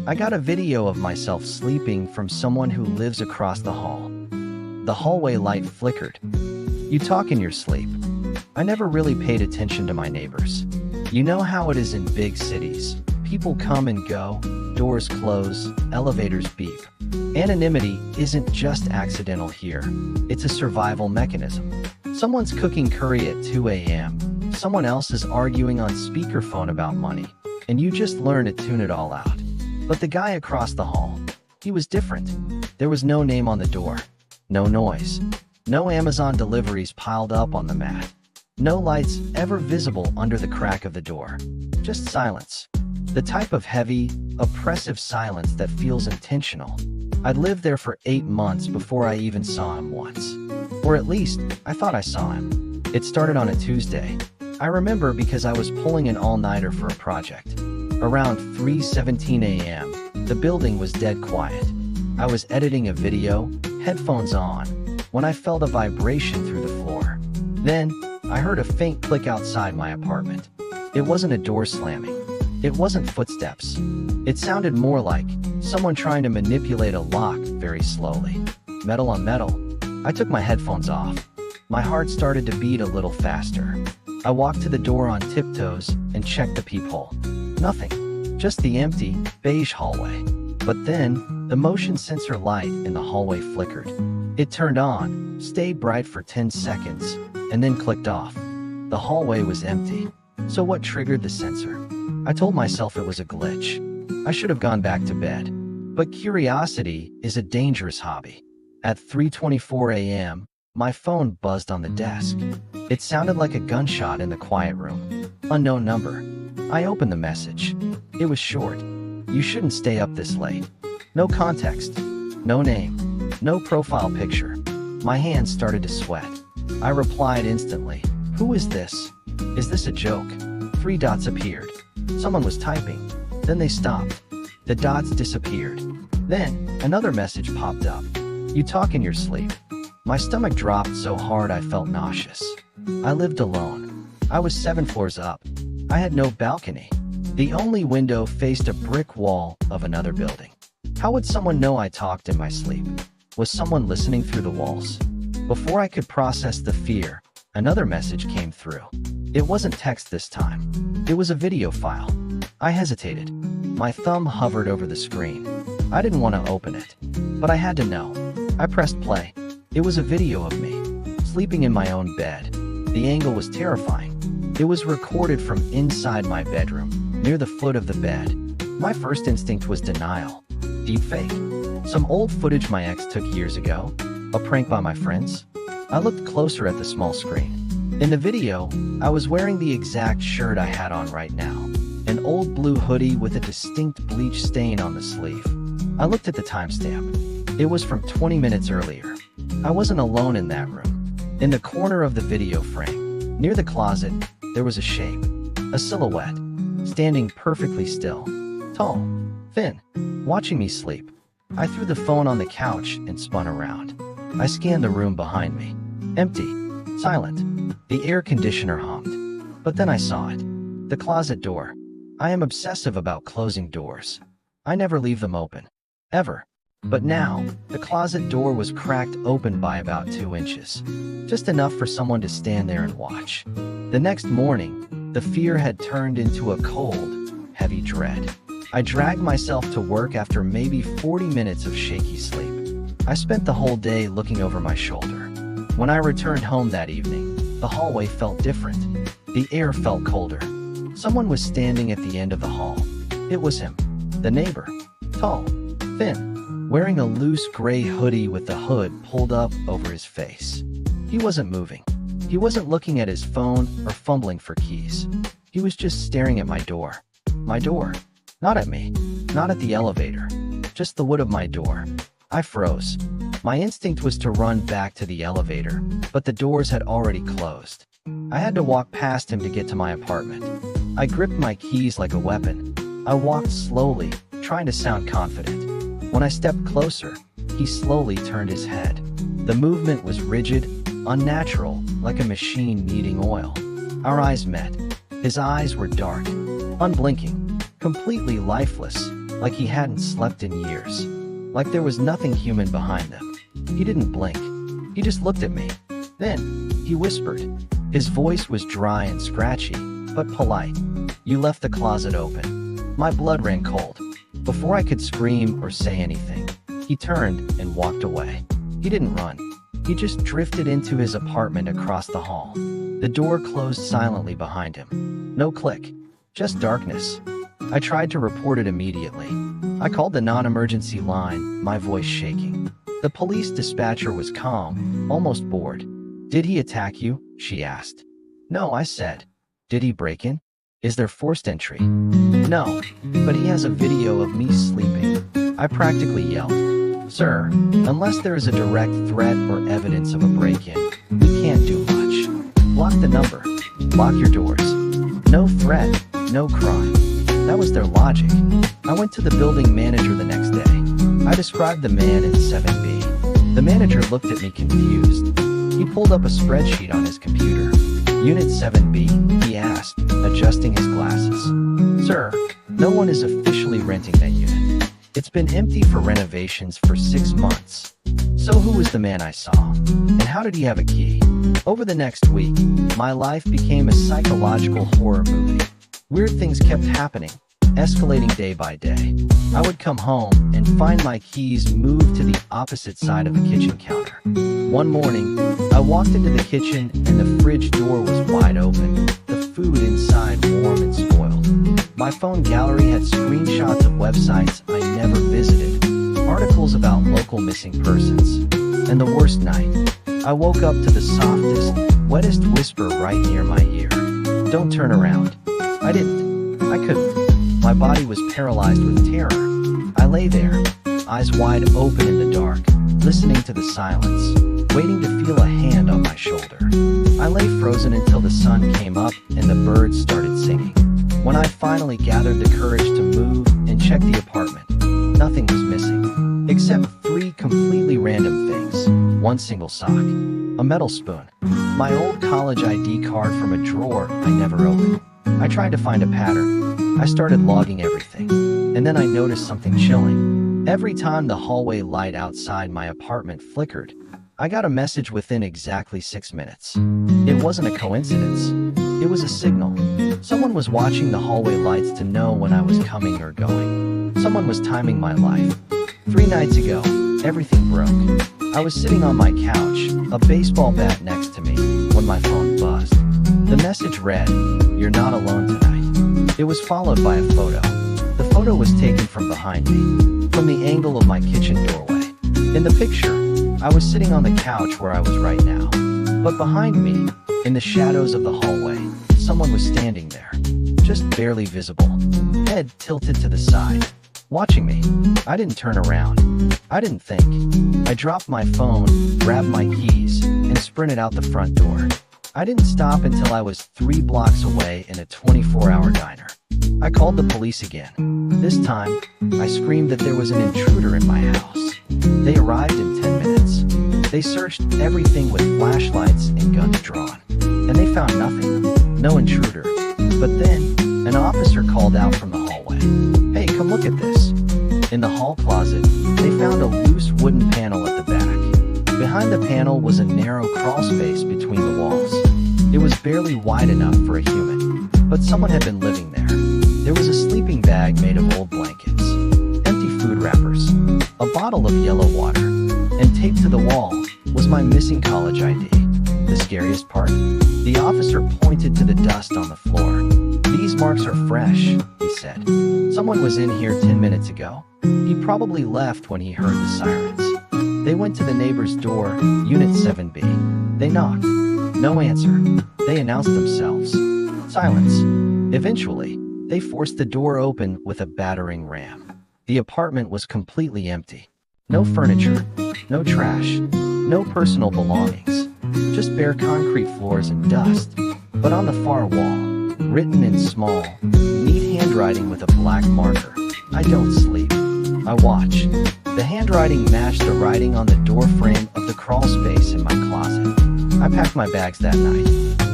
I got a video of myself sleeping from someone who lives across the hall. The hallway light flickered. You talk in your sleep. I never really paid attention to my neighbors. You know how it is in big cities. People come and go, doors close, elevators beep. Anonymity isn't just accidental here. It's a survival mechanism. Someone's cooking curry at 2 a.m. Someone else is arguing on speakerphone about money. And you just learn to tune it all out. But the guy across the hall, he was different. There was no name on the door. No noise. No Amazon deliveries piled up on the mat. No lights ever visible under the crack of the door. Just silence. The type of heavy, oppressive silence that feels intentional. I'd lived there for 8 months before I even saw him once. Or at least, I thought I saw him. It started on a Tuesday. I remember because I was pulling an all-nighter for a project. Around 3:17 a.m., the building was dead quiet. I was editing a video, headphones on, when I felt a vibration through the floor. Then, I heard a faint click outside my apartment. It wasn't a door slamming. It wasn't footsteps. It sounded more like someone trying to manipulate a lock very slowly. Metal on metal. I took my headphones off. My heart started to beat a little faster. I walked to the door on tiptoes and checked the peephole. Nothing. Just the empty, beige hallway. But then, the motion sensor light in the hallway flickered. It turned on, stayed bright for 10 seconds, and then clicked off. The hallway was empty. So what triggered the sensor? I told myself it was a glitch. I should have gone back to bed. But curiosity is a dangerous hobby. At 3:24 a.m., my phone buzzed on the desk. It sounded like a gunshot in the quiet room. Unknown number. I opened the message. It was short. You shouldn't stay up this late. No context. No name. No profile picture. My hands started to sweat. I replied instantly. Who is this? Is this a joke? 3 dots appeared. Someone was typing. Then they stopped. The dots disappeared. Then, another message popped up. You talk in your sleep. My stomach dropped so hard I felt nauseous. I lived alone. I was 7 floors up. I had no balcony. The only window faced a brick wall of another building. How would someone know I talked in my sleep? Was someone listening through the walls? Before I could process the fear, another message came through. It wasn't text this time. It was a video file. I hesitated. My thumb hovered over the screen. I didn't want to open it, but I had to know. I pressed play. It was a video of me, sleeping in my own bed. The angle was terrifying. It was recorded from inside my bedroom, near the foot of the bed. My first instinct was denial. Deepfake. Some old footage my ex took years ago. A prank by my friends. I looked closer at the small screen. In the video, I was wearing the exact shirt I had on right now. An old blue hoodie with a distinct bleach stain on the sleeve. I looked at the timestamp. It was from 20 minutes earlier. I wasn't alone in that room. In the corner of the video frame, near the closet, there was a shape. A silhouette. Standing perfectly still. Tall. Thin. Watching me sleep. I threw the phone on the couch and spun around. I scanned the room behind me. Empty. Silent. The air conditioner hummed. But then I saw it. The closet door. I am obsessive about closing doors. I never leave them open. Ever. But now, the closet door was cracked open by about 2 inches. Just enough for someone to stand there and watch. The next morning, the fear had turned into a cold, heavy dread. I dragged myself to work after maybe 40 minutes of shaky sleep. I spent the whole day looking over my shoulder. When I returned home that evening, the hallway felt different. The air felt colder. Someone was standing at the end of the hall. It was him. The neighbor. Tall. Thin. Wearing a loose gray hoodie with the hood pulled up over his face. He wasn't moving. He wasn't looking at his phone or fumbling for keys. He was just staring at my door. My door. Not at me. Not at the elevator. Just the wood of my door. I froze. My instinct was to run back to the elevator, but the doors had already closed. I had to walk past him to get to my apartment. I gripped my keys like a weapon. I walked slowly, trying to sound confident. When I stepped closer, he slowly turned his head. The movement was rigid, unnatural, like a machine needing oil. Our eyes met. His eyes were dark, unblinking, completely lifeless, like he hadn't slept in years. Like there was nothing human behind them. He didn't blink. He just looked at me. Then, he whispered. His voice was dry and scratchy, but polite. "You left the closet open." My blood ran cold. Before I could scream or say anything, he turned and walked away. He didn't run. He just drifted into his apartment across the hall. The door closed silently behind him. No click, just darkness. I tried to report it immediately. I called the non-emergency line, my voice shaking. The police dispatcher was calm, almost bored. "Did he attack you?" she asked. "No," I said. "Did he break in? Is there forced entry?" "No, but he has a video of me sleeping." I practically yelled. "Sir, unless there is a direct threat or evidence of a break-in, we can't do much. Block the number. Lock your doors. No threat, no crime." That was their logic. I went to the building manager the next day. I described the man in 7B. The manager looked at me confused. He pulled up a spreadsheet on his computer. "Unit 7B?" he asked, adjusting his glasses. "Sir, no one is officially renting that unit. It's been empty for renovations for 6 months." So who was the man I saw? And how did he have a key? Over the next week, my life became a psychological horror movie. Weird things kept happening, escalating day by day. I would come home and find my keys moved to the opposite side of the kitchen counter. One morning, I walked into the kitchen and the fridge door was wide open, the food inside warm and spoiled. My phone gallery had screenshots of websites I never visited, articles about local missing persons. And the worst night, I woke up to the softest, wettest whisper right near my ear. "Don't turn around." I didn't. I couldn't. My body was paralyzed with terror. I lay there, eyes wide open in the dark, listening to the silence, waiting to feel a hand on my shoulder. I lay frozen until the sun came up and the birds started singing. When I finally gathered the courage to move and check the apartment, nothing was missing, except 3 completely random things. One single sock, a metal spoon, my old college ID card from a drawer I never opened. I tried to find a pattern. I started logging everything. And then I noticed something chilling. Every time the hallway light outside my apartment flickered, I got a message within exactly 6 minutes. It wasn't a coincidence. It was a signal. Someone was watching the hallway lights to know when I was coming or going. Someone was timing my life. 3 nights ago, everything broke. I was sitting on my couch, a baseball bat next to me, when my phone buzzed. The message read, "You're not alone tonight." It was followed by a photo. The photo was taken from behind me, from the angle of my kitchen doorway. In the picture, I was sitting on the couch where I was right now. But behind me, in the shadows of the hallway, someone was standing there, just barely visible, head tilted to the side, watching me. I didn't turn around. I didn't think. I dropped my phone, grabbed my keys, and sprinted out the front door. I didn't stop until I was 3 blocks away in a 24-hour diner. I called the police again. This time, I screamed that there was an intruder in my house. They arrived in 10 minutes. They searched everything with flashlights and guns drawn. And they found nothing. No intruder. But then, an officer called out from the hallway. "Hey, come look at this." In the hall closet, they found a loose wooden panel at the back. Behind the panel was a narrow crawl space between the walls. It was barely wide enough for a human, but someone had been living there. There was a sleeping bag made of old blankets, empty food wrappers, a bottle of yellow water, and taped to the wall was my missing college ID. The scariest part? The officer pointed to the dust on the floor. "These marks are fresh," he said. "Someone was in here 10 minutes ago. He probably left when he heard the sirens." They went to the neighbor's door, Unit 7B. They knocked. No answer. They announced themselves. Silence. Eventually, they forced the door open with a battering ram. The apartment was completely empty. No furniture, no trash, no personal belongings. Just bare concrete floors and dust. But on the far wall, written in small, neat handwriting with a black marker, "I don't sleep. I watch." The handwriting matched the writing on the doorframe of the crawl space in my closet. I packed my bags that night.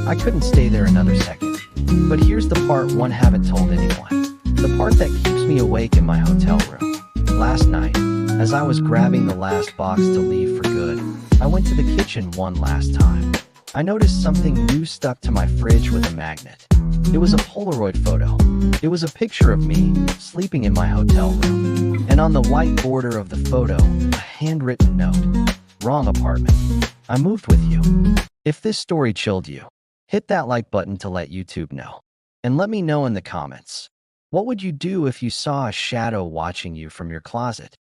I couldn't stay there another second. But here's the part one haven't told anyone. The part that keeps me awake in my hotel room. Last night, as I was grabbing the last box to leave for good, I went to the kitchen one last time. I noticed something new stuck to my fridge with a magnet. It was a Polaroid photo. It was a picture of me, sleeping in my hotel room. And on the white border of the photo, a handwritten note. Wrong apartment. I moved with you. If this story chilled you, hit that like button to let YouTube know. And let me know in the comments. What would you do if you saw a shadow watching you from your closet?